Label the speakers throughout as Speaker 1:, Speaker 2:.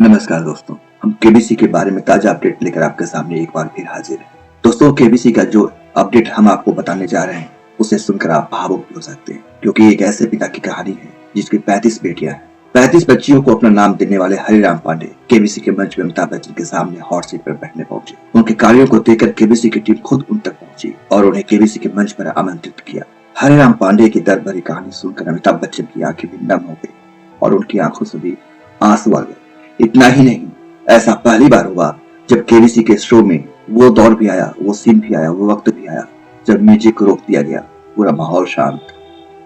Speaker 1: नमस्कार दोस्तों, हम केबीसी के बारे में ताजा अपडेट लेकर आपके सामने एक बार फिर हाजिर हैं। दोस्तों, केबीसी का जो अपडेट हम आपको बताने जा रहे हैं उसे सुनकर आप भावुक हो सकते हैं, क्योंकि एक ऐसे पिता की कहानी है जिसकी 35 बेटियां हैं। 35 बच्चियों को अपना नाम देने वाले हरिराम पांडे केबीसी के मंच में अमिताभ बच्चन के सामने हॉट सीट पर बैठने पहुंचे। उनके कार्यों को देखकर केबीसी की टीम खुद उन तक पहुंची और उन्हें केबीसी के मंच पर आमंत्रित किया। हरिराम पांडे की दर्द भरी कहानी सुनकर अमिताभ बच्चन की आंखें भी नम हो गई और उनकी आंखों से भी आंसू आ गए। इतना ही नहीं, ऐसा पहली बार हुआ जब केबीसी के शो में वो दौर भी आया, वो सीन भी आया, वो वक्त भी आया जब म्यूजिक को रोक दिया गया। पूरा माहौल शांत,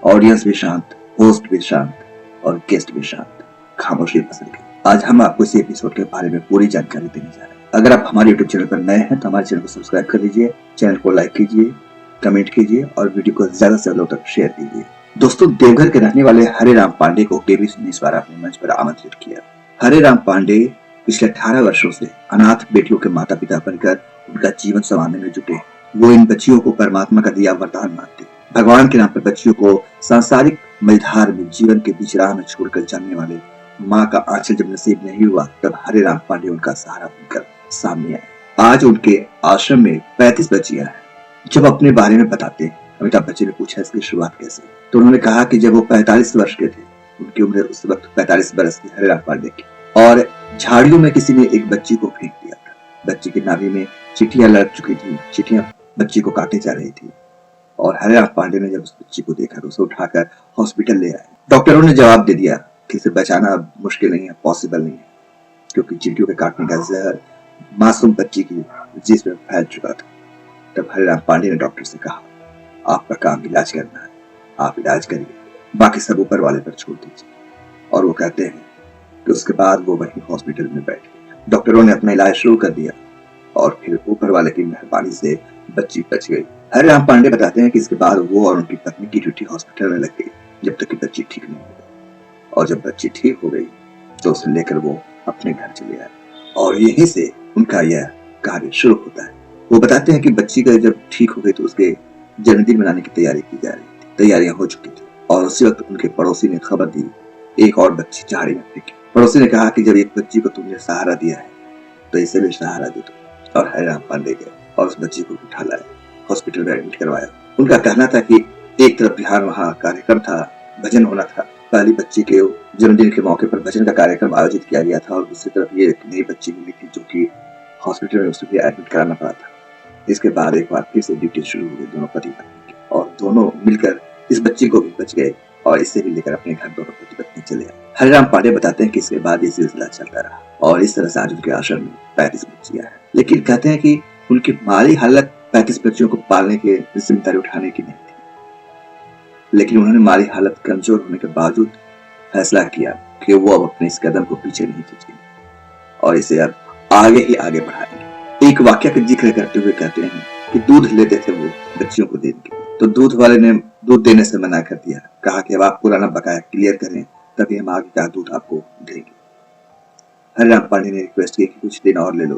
Speaker 1: ऑडियंस भी शांत, होस्ट भी शांत और गेस्ट भी शांत, खामोशी पसंद गई। आज हम आपको इस एपिसोड के बारे में पूरी जानकारी देने जा रहे हैं। अगर आप हमारे यूट्यूब चैनल पर नए हैं तो हमारे चैनल को सब्सक्राइब कर लीजिए, चैनल को लाइक कीजिए, कमेंट कीजिए और वीडियो को ज्यादा से ज्यादा लोगों तक शेयर कीजिए। दोस्तों, देवघर के रहने वाले हरिराम पांडे को केबीसी ने इस बार अपने मंच पर आमंत्रित किया। हरिराम पांडे पिछले 18 वर्षों से अनाथ बेटियों के माता पिता बनकर उनका जीवन संवारने में जुटे। वो इन बच्चियों को परमात्मा का दिया वरदान मानते। भगवान के नाम पर बच्चियों को सांसारिक मझधार में जीवन के बीच राह में छोड़कर जाने वाले माँ का आंचल जब नसीब नहीं हुआ, तब हरिराम पांडे उनका सहारा बनकर सामने आए। आज उनके आश्रम में 35 बच्चियां हैं। जब अपने बारे में बताते अमिताभ बच्चन ने पूछा इसकी शुरुआत कैसे, तो उन्होंने कहा कि जब वो 45 वर्ष के थे, उनकी उम्र उस वक्त 45 बरस थी हरिराम पांडे की, और झाड़ियों में किसी ने एक बच्ची को फेंक दिया था। बच्ची की नाभि में चिट्ठियां लग चुकी थी, चिट्ठियां बच्ची को काटे जा रही थी और हरिराम पांडे ने जब उस बच्ची को देखा तो उसे उठाकर हॉस्पिटल ले आए। डॉक्टरों ने जवाब दे दिया कि इसे बचाना मुश्किल नहीं है, पॉसिबल नहीं है, क्योंकि चींटियों के काटने का जहर मासूम बच्ची की जिस्म में फैल चुका था। तब हरिराम पांडे ने डॉक्टर से कहा, आपका काम इलाज करना है, आप इलाज करिए, बाकी सब ऊपर वाले पर छोड़ दीजिए। और वो कहते हैं कि उसके बाद वो वहीं हॉस्पिटल में बैठ गए। डॉक्टरों ने अपना इलाज शुरू कर दिया और फिर ऊपर वाले की मेहरबानी से बच्ची बच गई। हरिराम पांडे बताते हैं कि इसके बाद वो और उनकी पत्नी की ड्यूटी हॉस्पिटल में लग गई जब तक कि बच्ची ठीक नहीं हो गई। और जब बच्ची ठीक हो गई तो उसे लेकर वो अपने घर चले आए और यहीं से उनका यह कार्य शुरू होता है। वो बताते हैं कि बच्ची का जब ठीक हो गई तो उसके जन्मदिन मनाने की तैयारी की जा रही थी। तैयारियां हो चुकी थी और उसी वक्त उनके पड़ोसी ने खबर दी, एक और बच्ची झाड़ी में फेंकी। पड़ोसी ने कहा कि जब एक बच्ची को तुमने सहारा दिया है तो इसे भी सहारा दे दो। और हरिराम पांडे गए और उस बच्ची को उठा लाए, हॉस्पिटल में एडमिट करवाया। उनका कहना था कि एक तरफ बिहार वहाँ कार्यक्रम था, भजन होना था, पहली बच्ची के जन्मदिन के मौके पर भजन का कार्यक्रम आयोजित किया गया था, और दूसरी तरफ ये एक नई बच्ची मिली थी जो कि हॉस्पिटल में उसे भी एडमिट कराना पड़ा था। इसके बाद एक बार फिर से ड्यूटी शुरू हो गई दोनों पति पत्नी की, और दोनों मिलकर इस बच्ची को भी बच गए और इसे भी लेकर अपने घर दोनों पति पत्नी चले आए। हरिराम पांडे बताते हैं कि इसके बाद ये सिलसिला चलता रहा और इस तरह से आज उनके आश्रम में 35 बच्चियां हैं। लेकिन कहते हैं कि उनकी माली हालत 35 बच्चियों को पालने की जिम्मेदारी उठाने की नहीं थी, लेकिन उन्होंने माली हालत कमजोर होने के बावजूद फैसला किया कि वो अब अपने इस कदम को पीछे नहीं खींचेंगे और इसे अब आगे ही आगे बढ़ाएंगे। एक वाक्य का जिक्र करते हुए कहते हैं कि दूध लेते थे वो बच्चियों को देने के, तो दूध वाले ने दूध देने से मना कर दिया, कहा कि अब आप पुराना बकाया क्लियर करें तभी हम आगे का दूध आपको देंगे। हरिराम पांडे ने रिक्वेस्ट की कि कुछ दिन और ले लो,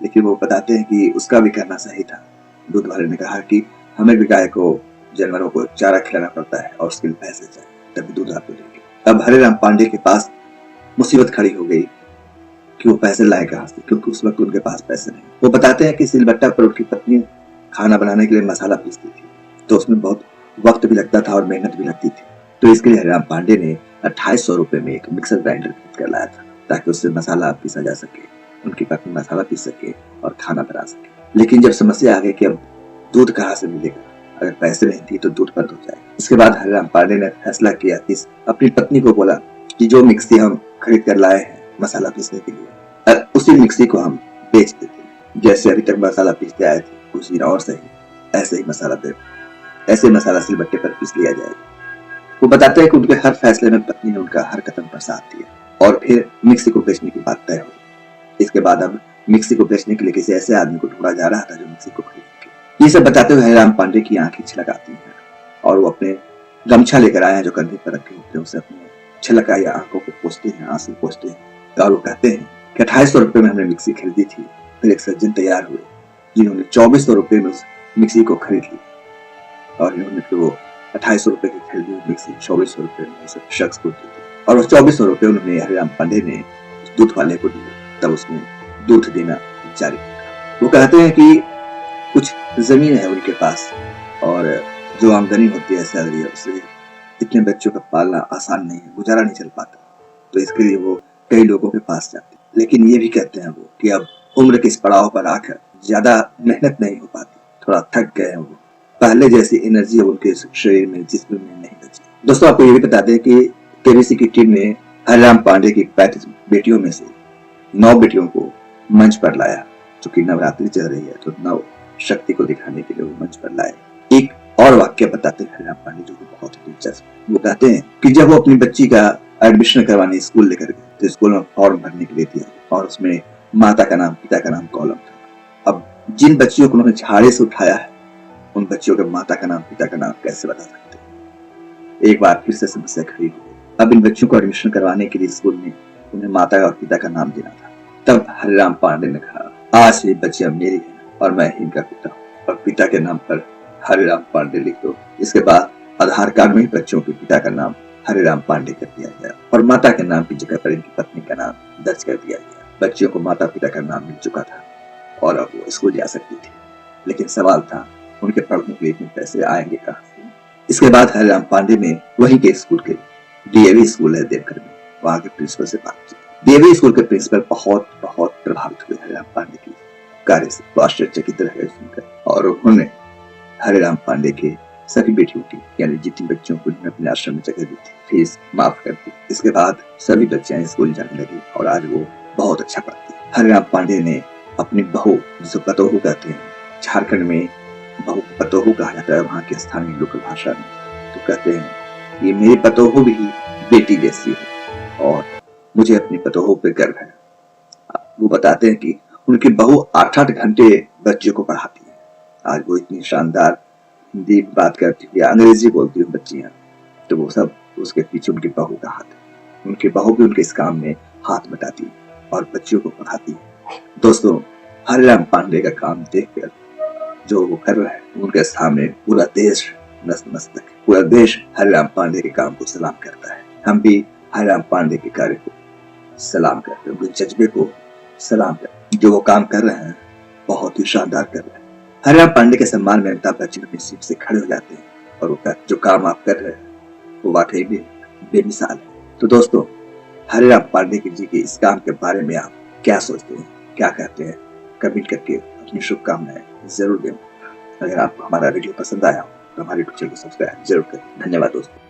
Speaker 1: लेकिन वो बताते हैं कि उसका भी करना सही था। दूध वाले ने कहा कि हमें भी गाय को, जानवरों को चारा खिलाना पड़ता है और उसके लिए पैसे चाहिए, तभी दूध आपको देंगे। अब हरिराम पांडे के पास मुसीबत खड़ी हो गई कि वो पैसे लाए कहां से, क्योंकि उस वक्त उनके पास पैसे नहीं। वो बताते हैं कि सिलबट्टा पर उनकी पत्नी खाना बनाने के लिए मसाला पीसती थी, तो उसमें बहुत वक्त भी लगता था और मेहनत भी लगती थी। तो इसके लिए हरिराम पांडे ने 2800 रुपए में एक मिक्सर ग्राइंडर खरीद कर लाया था ताकि उससे मसाला पीसा जा सके, उनकी पत्नी मसाला पीस सके और खाना बना सके। लेकिन जब समस्या आ गई कि अब दूध कहाँ से मिलेगा, अगर पैसे नहीं थी तो दूध बंद हो जाए। इसके बाद हरिराम पांडे ने फैसला किया कि अपनी पत्नी को बोला कि जो मिक्सी हम खरीद कर लाए हैं मसाला पीसने के लिए, उसी मिक्सी को हम बेच देते हैं। जैसे अभी तक मसाला पीसते आए थे कुछ दिन और सही, ऐसे ही मसाला सिलबट्टे पर पीस लिया जाएगा। वो बताते हैं कि उनके हर फैसले में पत्नी ने उनका हर कदम पर साथ दिया और फिर मिक्सी को बेचने की बात तय हुई। इसके बाद अब मिक्सी को बेचने के लिए किसी ऐसे आदमी को ढूंढा जा रहा था जो मिक्सी को खरीद सके। ये सब बताते हुए हरिराम पांडे की आंखें छलक आती हैं और वो अपने गमछा लेकर आए हैं जो कंधे पर रखे होते हैं, उसे अपने छलक आई आंखों को पोंछते हैं, आंसू पोंछते हैं और वो कहते हैं कि 2800 रुपए में हमने मिक्सी खरीदी थी। फिर एक सज्जन तैयार हुए जिन्होंने 2400 रुपए में उस मिक्सी को खरीद ली और इन्होंने फिर वो 2800 रुपए की खरीदी हुई मिक्सी 2400 रुपए में उस शख्स को दी थी और उस 2400 रुपए उन्होंने हरिराम पांडे ने उस दूध वाले को दिए तब उसने दूध देना जारी रखा। वो कहते हैं कि कुछ जमीन है उनके पास और जो आमदनी होती है सैलरी उससे इतने बच्चों का पालना आसान नहीं है, गुजारा नहीं चल पाता। तो इसके लिए वो कई लोगों के पास जाते हैं, लेकिन ये भी कहते हैं वो कि अब उम्र के इस पड़ाव पर आकर ज्यादा मेहनत नहीं हो पाती, थोड़ा थक गए हैं वो, पहले जैसी एनर्जी उनके शरीर में जिस्म में नहीं बची। दोस्तों आपको ये भी बता दें कि केबीसी की टीम ने हरिराम पांडे की 35 बेटियों में से 9 बेटियों को मंच पर लाया। चूंकि नवरात्रि चल रही है तो नव शक्ति को दिखाने के लिए वो मंच पर लाए। एक और वाक्य बताते हैं हरिराम पांडे जो बहुत ही दिलचस्प। वो कहते हैं कि जब वो अपनी बच्ची का एडमिशन करवाने स्कूल लेकर गए तो स्कूल में फॉर्म भरने के लिए दिया और उसमें माता का नाम पिता का नाम कॉलम था। अब जिन बच्चियों को उन्होंने झाड़े से उठाया है उन बच्चियों के माता का नाम पिता का नाम कैसे बता सकते हैं। एक बार फिर से समस्या खड़ी हो गई। अब इन बच्चों को एडमिशन करवाने के लिए स्कूल में उन्हें माता और पिता का नाम देना था। तब हरिराम पांडे ने कहा आज ये बच्चियां मेरी है और मैं ही इनका पिता हूँ और पिता के नाम पर हरिराम पांडे लिख दो। इसके बाद आधार कार्ड में बच्चों के पिता का नाम हरिराम पांडे कर दिया गया और माता के नाम की जगह पर इनकी पत्नी का नाम दर्ज कर दिया गया। बच्चियों को माता पिता का नाम मिल चुका था और अब वो स्कूल जा सकती थी, लेकिन सवाल था उनके पढ़ने के लिए इतने पैसे आएंगे कहाँ से। इसके बाद हरिराम पांडे ने वहीं के स्कूल के डीएवी स्कूल है देवघर में, वहां के प्रिंसिपल से बात की। डीएवी स्कूल के प्रिंसिपल बहुत प्रभावित हुए हरिराम पांडे के कार्य से, तो आश्चर्यचकित रह गए सुनकर और उन्होंने हरिराम पांडे के सभी बेटियों की यानी जितनी बच्चों को अपने आश्रम में जगह दी थी फीस माफ कर दी। इसके बाद सभी बच्चियां स्कूल जाने लगी और आज वो बहुत अच्छा पढ़ती। हरिराम पांडे ने अपनी बहू जिसे पतोहू कहते हैं, झारखंड में बहू पतोहू कहा जाता है वहां के स्थानीय लोकल भाषा में, तो कहते हैं ये मेरी पतोहू भी बेटी जैसी है और मुझे अपनी पतोहू पे गर्व है। वो बताते हैं कि उनकी बहू 8-8 घंटे बच्चों को पढ़ाती है। आज वो इतनी शानदार हिंदी बात करती है, अंग्रेजी बोलती है बच्चियां, तो वो सब उसके पीछे उनकी बहू का हाथ है। उनकी बहू भी उनके इस काम में हाथ बटाती है और बच्चियों को पढ़ाती है। दोस्तों हरिराम पांडे का काम देखकर जो वो कर रहा है उनके सामने पूरा देश नतमस्तक है। पूरा देश हरिराम पांडे के काम को सलाम करता है। हम भी हरिराम पांडे के कार्य को सलाम करते हैं, उनके जज्बे को सलाम करते हैं। जो वो काम कर रहे हैं बहुत ही शानदार कर रहे हैं। हरिराम पांडे के सम्मान में अमिताभ बच्चन अपनी सीट से खड़े हो जाते हैं और वो जो काम आप कर रहे हैं वो वाकई में बेमिसाल है। तो दोस्तों हरिराम पांडे जी के इस काम के बारे में आप क्या सोचते हैं, क्या कहते हैं, कमेंट करके अपनी शुभकामनाएं जरूर दें। अगर आपको हमारा वीडियो पसंद आया हो तो हमारे चैनल को सब्सक्राइब जरूर करें। धन्यवाद दोस्तों।